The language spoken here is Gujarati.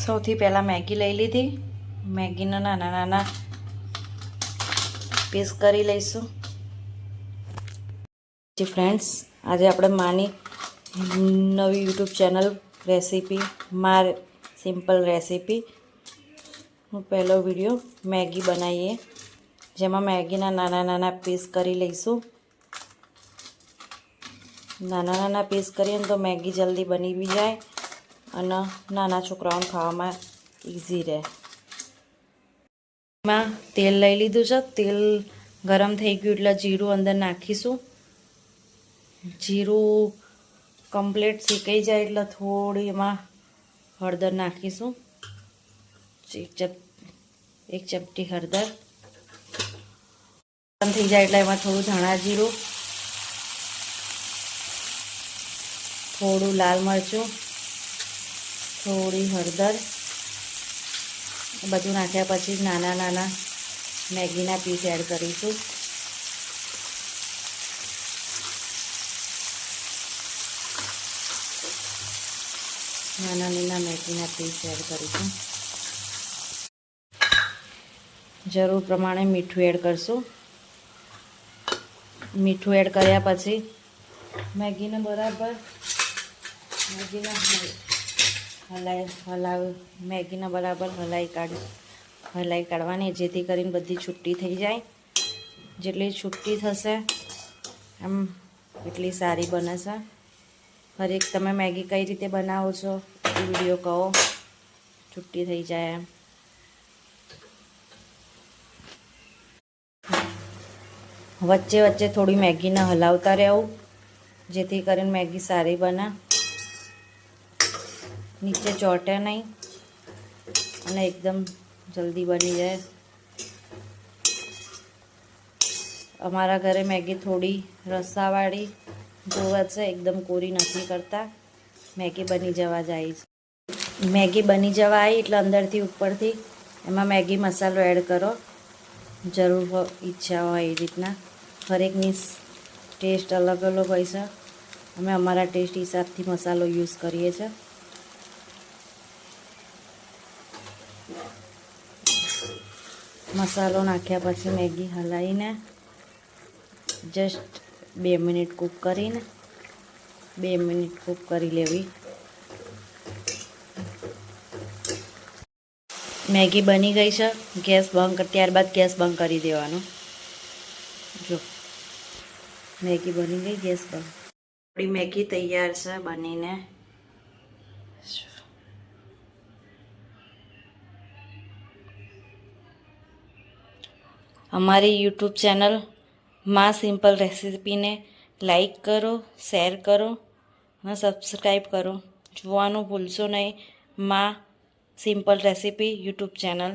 સૌથી પહેલાં મેગી લઈ લીધી. મેગીના નાના નાના પીસ કરી લઈશું. જી ફ્રેન્ડ્સ, આજે આપણે માની નવી યુટ્યુબ ચેનલ રેસીપી માર સિમ્પલ રેસીપી હું પહેલો વિડીયો મેગી બનાવીએ, જેમાં મેગીના નાના નાના પીસ કરી લઈશું. નાના નાના પીસ કરીએ ને તો મેગી જલ્દી બની બી જાય અને નાના છોકરાઓને ખાવામાં ઇઝી રહે. એમાં તેલ લઈ લીધું છે. તેલ ગરમ થઈ ગયું એટલે જીરું અંદર નાખીશું. જીરું કમ્પ્લીટ શેકાઈ જાય એટલે થોડી એમાં હળદર નાખીશું. એક ચપટી હળદર. ગરમ થઈ જાય એટલે એમાં થોડું ધાણા જીરું, થોડું લાલ મરચું, થોડી હળદર બધું નાખ્યા પછી નાના નાના મેગીના પીસ એડ કરીશું. નાના નાના મેગીના પીસ એડ કરીશું. જરૂર પ્રમાણે મીઠું એડ કરશું. મીઠું એડ કર્યા પછી મેગીને બરાબર હલાઈ કાઢવાની, જેથી કરીને બધી છૂટી થઈ જાય. જેટલી છૂટી થશે એમ એટલી સારી બને છે. હરેક તમે મેગી કઈ રીતે બનાવો છો એ વિડીયો કહો, છૂટી થઈ જાય એમ. વચ્ચે વચ્ચે થોડી મેગીને હલાવતા રહેવું, જેથી કરીને મેગી સારી બને, નીચે ચોંટે નહીં અને એકદમ જલ્દી બની જાય. અમારા ઘરે મેગી થોડી રસાવાળી જોવે છે, એકદમ કોરી નથી કરતા. મેગી બની જવા જાય છે. મેગી બની જવા આવી એટલે અંદરથી ઉપરથી એમાં મેગી મસાલો એડ કરો, જરૂર ઈચ્છા હોય એ રીતના. હરેકની ટેસ્ટ અલગ અલગ હોય છે. અમે અમારા ટેસ્ટ હિસાબથી મસાલો યુઝ કરીએ છીએ. મસાલો નાખ્યા પછી મેગી હલાવીને જસ્ટ 2 મિનિટ કૂક કરીને 2 મિનિટ કૂક કરી લેવી. મેગી બની ગઈ છે. ગેસ બંધ, ત્યારબાદ ગેસ બંધ કરી દેવાનો. જો મેગી બની ગઈ, ગેસ બંધ. આપણી મેગી તૈયાર છે બનીને. અમારી યુટ્યુબ ચેનલ માં સિમ્પલ રેસીપીને લાઈક કરો, શેર કરો અને સબસ્ક્રાઈબ કરો. જોવાનું ભૂલશો નહીં માં સિમ્પલ રેસીપી યુટ્યુબ ચેનલ.